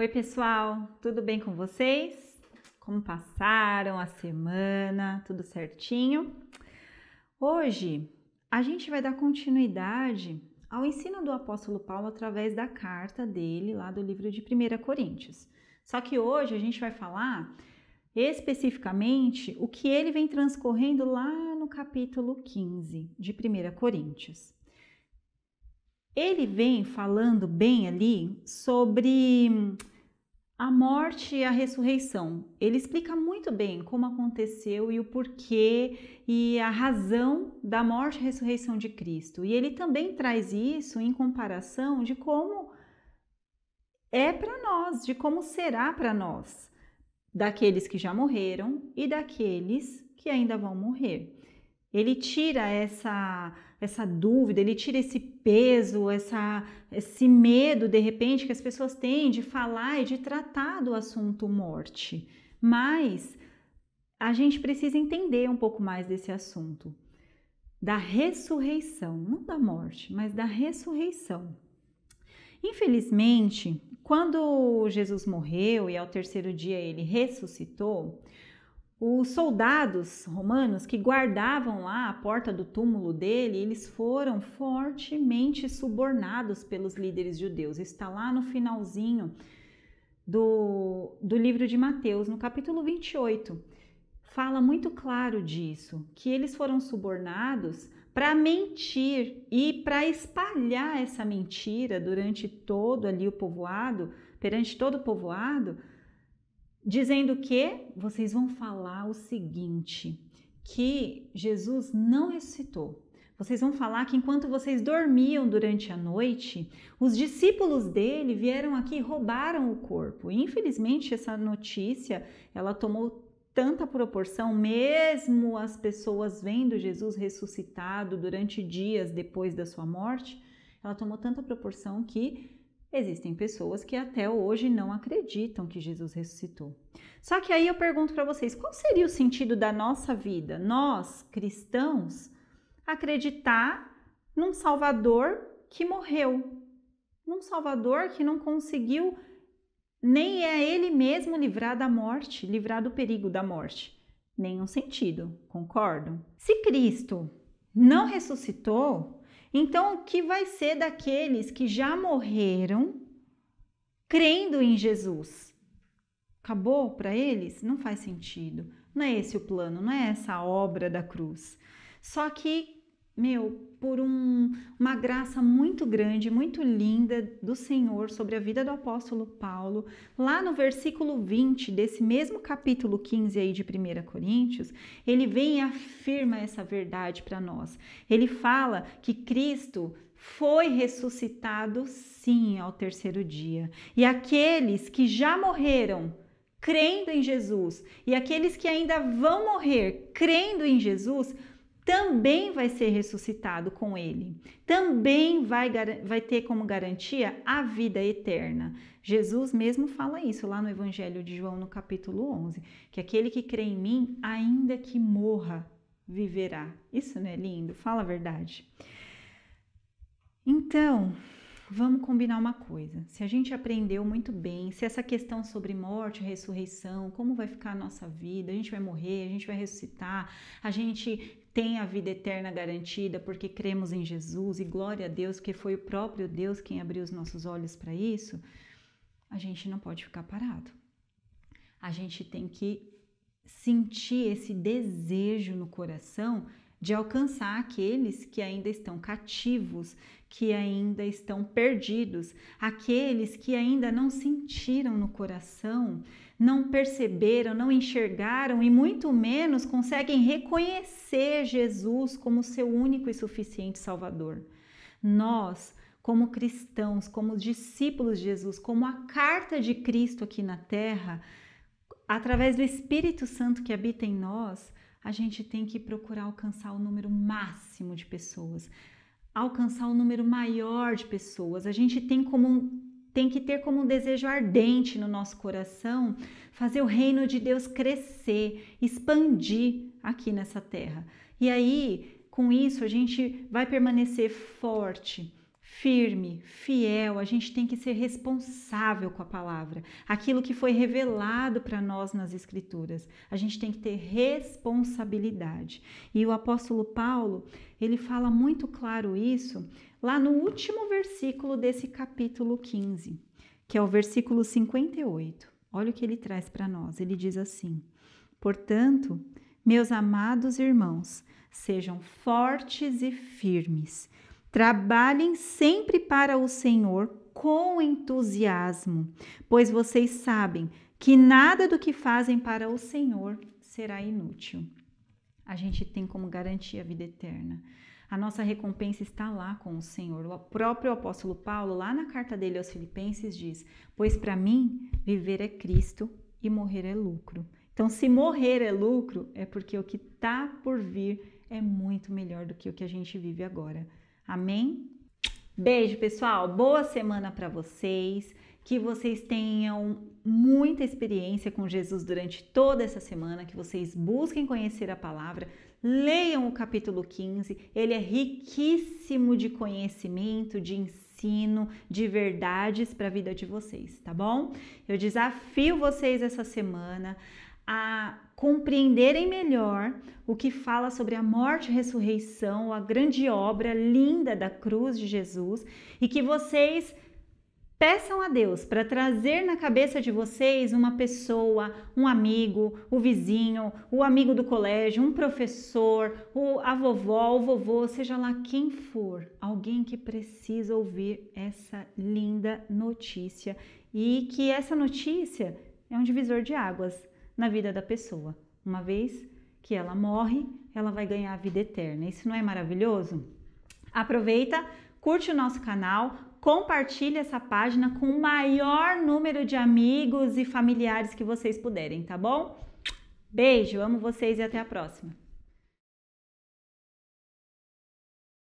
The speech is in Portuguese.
Oi, pessoal, tudo bem com vocês? Como passaram a semana? Tudo certinho? Hoje a gente vai dar continuidade ao ensino do apóstolo Paulo através da carta dele lá do livro de 1 Coríntios. Só que hoje a gente vai falar especificamente o que ele vem transcorrendo lá no capítulo 15 de 1 Coríntios. Ele vem falando bem ali sobre a morte e a ressurreição. Ele explica muito bem como aconteceu e o porquê e a razão da morte e ressurreição de Cristo. E ele também traz isso em comparação de como é para nós, de como será para nós, daqueles que já morreram e daqueles que ainda vão morrer. Ele tira essa dúvida, ele tira esse peso, esse medo, de repente, que as pessoas têm de falar e de tratar do assunto morte. Mas a gente precisa entender um pouco mais desse assunto, da ressurreição, não da morte, mas da ressurreição. Infelizmente, quando Jesus morreu e ao terceiro dia ele ressuscitou, os soldados romanos que guardavam lá a porta do túmulo dele, eles foram fortemente subornados pelos líderes judeus. Está lá no finalzinho do livro de Mateus, no capítulo 28. Fala muito claro disso, que eles foram subornados para mentir e para espalhar essa mentira durante todo ali o povoado, perante todo o povoado, dizendo que vocês vão falar o seguinte, que Jesus não ressuscitou. Vocês vão falar que enquanto vocês dormiam durante a noite, os discípulos dele vieram aqui e roubaram o corpo. E, infelizmente, essa notícia, ela tomou tanta proporção, mesmo as pessoas vendo Jesus ressuscitado durante dias depois da sua morte, ela tomou tanta proporção que existem pessoas que até hoje não acreditam que Jesus ressuscitou. Só que aí eu pergunto para vocês, qual seria o sentido da nossa vida, nós, cristãos, acreditar num Salvador que morreu, num Salvador que não conseguiu nem é ele mesmo livrar da morte, livrar do perigo da morte? Nenhum sentido, concordam? Se Cristo não ressuscitou, então, o que vai ser daqueles que já morreram crendo em Jesus? Acabou para eles? Não faz sentido. Não é esse o plano, não é essa a obra da cruz. Só que, por uma graça muito grande, muito linda do Senhor sobre a vida do apóstolo Paulo, lá no versículo 20 desse mesmo capítulo 15 aí de 1 Coríntios, ele vem e afirma essa verdade para nós. Ele fala que Cristo foi ressuscitado sim ao terceiro dia. E aqueles que já morreram crendo em Jesus e aqueles que ainda vão morrer crendo em Jesus também vai ser ressuscitado com ele, também vai ter como garantia a vida eterna. Jesus mesmo fala isso lá no Evangelho de João, no capítulo 11, que aquele que crê em mim, ainda que morra, viverá. Isso não é lindo? Fala a verdade. Então, vamos combinar uma coisa. Se a gente aprendeu muito bem, se essa questão sobre morte, ressurreição, como vai ficar a nossa vida, a gente vai morrer, a gente vai ressuscitar, a gente tem a vida eterna garantida porque cremos em Jesus e glória a Deus que foi o próprio Deus quem abriu os nossos olhos para isso, a gente não pode ficar parado. A gente tem que sentir esse desejo no coração de alcançar aqueles que ainda estão cativos, que ainda estão perdidos, aqueles que ainda não sentiram no coração, não perceberam, não enxergaram e muito menos conseguem reconhecer Jesus como seu único e suficiente Salvador. Nós, como cristãos, como discípulos de Jesus, como a carta de Cristo aqui na terra, através do Espírito Santo que habita em nós, a gente tem que procurar alcançar o número máximo de pessoas, alcançar o número maior de pessoas. A gente tem que ter como um desejo ardente no nosso coração fazer o reino de Deus crescer, expandir aqui nessa terra. E aí, com isso, a gente vai permanecer forte, firme, fiel, a gente tem que ser responsável com a palavra. Aquilo que foi revelado para nós nas Escrituras, a gente tem que ter responsabilidade. E o apóstolo Paulo, ele fala muito claro isso lá no último versículo desse capítulo 15, que é o versículo 58. Olha o que ele traz para nós. Ele diz assim: portanto, meus amados irmãos, sejam fortes e firmes. Trabalhem sempre para o Senhor com entusiasmo, pois vocês sabem que nada do que fazem para o Senhor será inútil. A gente tem como garantia a vida eterna. A nossa recompensa está lá com o Senhor. O próprio apóstolo Paulo, lá na carta dele aos Filipenses, diz: pois para mim, viver é Cristo e morrer é lucro. Então, se morrer é lucro, é porque o que está por vir é muito melhor do que o que a gente vive agora. Amém? Beijo, pessoal. Boa semana para vocês. Que vocês tenham muita experiência com Jesus durante toda essa semana, que vocês busquem conhecer a palavra, leiam o capítulo 15, ele é riquíssimo de conhecimento, de ensino, de verdades para a vida de vocês, tá bom? Eu desafio vocês essa semana a compreenderem melhor o que fala sobre a morte e ressurreição, a grande obra linda da cruz de Jesus, e que vocês peçam a Deus para trazer na cabeça de vocês uma pessoa, um amigo, o vizinho, o amigo do colégio, um professor, a vovó, o vovô, seja lá quem for, alguém que precisa ouvir essa linda notícia, e que essa notícia é um divisor de águas na vida da pessoa. Uma vez que ela morre, ela vai ganhar a vida eterna. Isso não é maravilhoso? Aproveita, curte o nosso canal, compartilhe essa página com o maior número de amigos e familiares que vocês puderem, tá bom? Beijo, amo vocês e até a próxima.